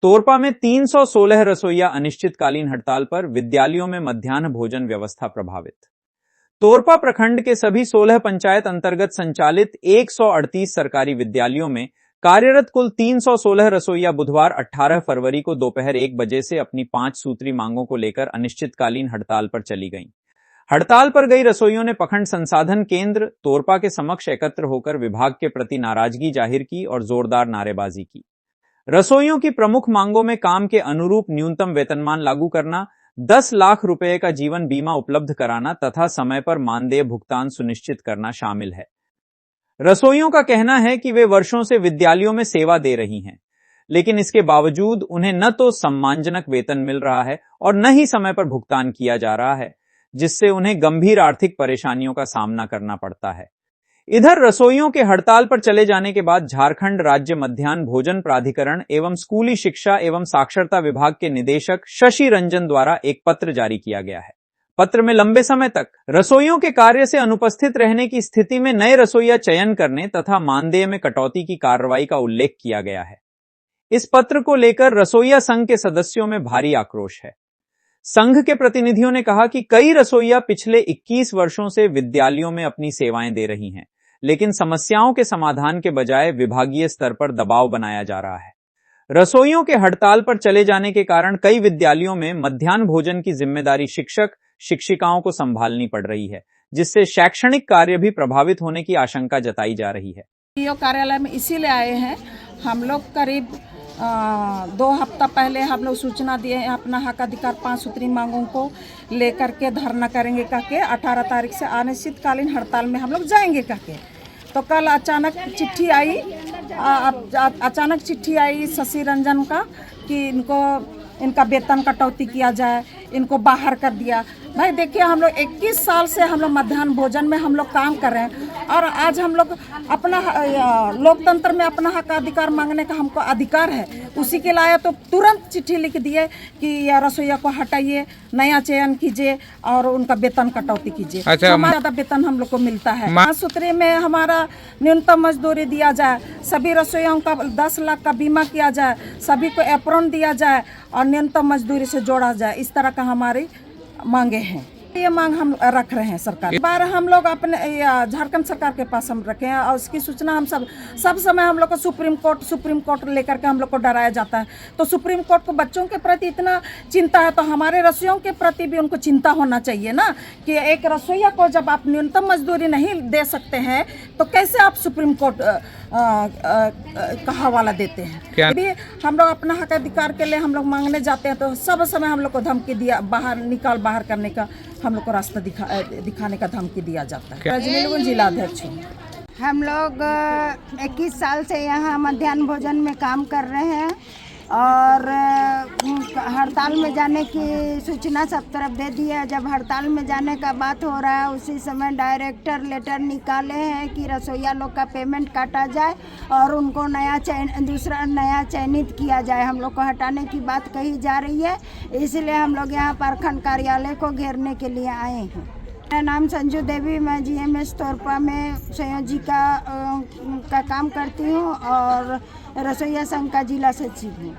तोरपा में 316 रसोइया अनिश्चितकालीन हड़ताल पर, विद्यालयों में मध्याह्न भोजन व्यवस्था प्रभावित। तोरपा प्रखंड के सभी 16 पंचायत अंतर्गत संचालित 138 सरकारी विद्यालयों में कार्यरत कुल 316 रसोइया बुधवार 18 फरवरी को दोपहर 1 बजे से अपनी 5 सूत्री मांगों को लेकर अनिश्चितकालीन हड़ताल पर चली गईं। हड़ताल पर गई रसोइयों ने प्रखंड संसाधन केंद्र तोरपा के समक्ष एकत्र होकर विभाग के प्रति नाराजगी जाहिर की और जोरदार नारेबाजी की। रसोइयों की प्रमुख मांगों में काम के अनुरूप न्यूनतम वेतनमान लागू करना, 10 लाख रुपए का जीवन बीमा उपलब्ध कराना तथा समय पर मानदेय भुगतान सुनिश्चित करना शामिल है। रसोइयों का कहना है कि वे वर्षों से विद्यालयों में सेवा दे रही हैं, लेकिन इसके बावजूद उन्हें न तो सम्मानजनक वेतन मिल रहा है और न ही समय पर भुगतान किया जा रहा है, जिससे उन्हें गंभीर आर्थिक परेशानियों का सामना करना पड़ता है। इधर रसोइयों के हड़ताल पर चले जाने के बाद झारखंड राज्य मध्याह्न भोजन प्राधिकरण एवं स्कूली शिक्षा एवं साक्षरता विभाग के निदेशक शशि रंजन द्वारा एक पत्र जारी किया गया है। पत्र में लंबे समय तक रसोइयों के कार्य से अनुपस्थित रहने की स्थिति में नए रसोइया चयन करने तथा मानदेय में कटौती की कार्रवाई का उल्लेख किया गया है। इस पत्र को लेकर रसोइया संघ के सदस्यों में भारी आक्रोश है। संघ के प्रतिनिधियों ने कहा कि कई रसोइया पिछले 21 वर्षों से विद्यालयों में अपनी सेवाएं दे रही हैं, लेकिन समस्याओं के समाधान के बजाय विभागीय स्तर पर दबाव बनाया जा रहा है। रसोइयों के हड़ताल पर चले जाने के कारण कई विद्यालयों में मध्याह्न भोजन की जिम्मेदारी शिक्षक शिक्षिकाओं को संभालनी पड़ रही है, जिससे शैक्षणिक कार्य भी प्रभावित होने की आशंका जताई जा रही है। डीओ कार्यालय में इसीलिए आए हैं। हम लोग करीब 2 हफ्ता पहले हम लोग सूचना दिए हैं अपना हक अधिकार 5 सूत्री मांगों को लेकर के धरना करेंगे करके 18 तारीख से अनिश्चितकालीन हड़ताल में हम लोग जाएंगे करके। तो कल अचानक चिट्ठी आई शशि रंजन का कि इनका वेतन कटौती किया जाए, इनको बाहर कर दिया। भाई देखिए, हम लोग 21 साल से हम लोग मध्याह्न भोजन में हम लोग काम कर रहे हैं और आज हम लोग अपना लोकतंत्र में अपना हक अधिकार मांगने का हमको अधिकार है। उसी के लिए तो तुरंत चिट्ठी लिख दिए कि रसोइया को हटाइए, नया चयन कीजिए और उनका वेतन कटौती कीजिए। अच्छा, हमारा ज़्यादा वेतन हम लोग को मिलता है। 5 सूत्री में हमारा न्यूनतम मजदूरी दिया जाए, सभी रसोइयों का 10 लाख का बीमा किया जाए, सभी को एप्रॉन दिया जाए और न्यूनतम मजदूरी से जोड़ा जाए। इस तरह का हमारी मांगे हैं। ये मांग हम रख रहे हैं सरकार। बार हम लोग अपने झारखंड सरकार के पास हम रखे हैं और उसकी सूचना हम सब समय हम लोग को सुप्रीम कोर्ट लेकर के हम लोग को डराया जाता है। तो सुप्रीम कोर्ट को बच्चों के प्रति इतना चिंता है तो हमारे रसोइयों के प्रति भी उनको चिंता होना चाहिए ना, कि एक रसोइया को जब आप न्यूनतम मजदूरी नहीं दे सकते हैं तो कैसे आप सुप्रीम कोर्ट का हवाला देते हैं। यदि हम लोग अपना हक अधिकार के लिए हम लोग मांगने जाते हैं तो सब समय हम लोग को धमकी दिया, बाहर करने का हम लोग को रास्ता दिखाने का धमकी दिया जाता है। रजनीगंज जिला अध्यक्ष हूँ। हम लोग 21 साल से यहाँ मध्याह्न भोजन में काम कर रहे हैं और हड़ताल में जाने की सूचना सब तरफ दे दी है। जब हड़ताल में जाने का बात हो रहा है उसी समय डायरेक्टर लेटर निकाले हैं कि रसोइया लोग का पेमेंट काटा जाए और उनको दूसरा नया चयनित किया जाए। हम लोग को हटाने की बात कही जा रही है, इसलिए हम लोग यहाँ प्रखंड कार्यालय को घेरने के लिए आए हैं। मेरा नाम संजू देवी, मैं GMS तोरपा में संयोजिका का काम करती हूँ और रसोइया संघ का जिला सचिव हूँ।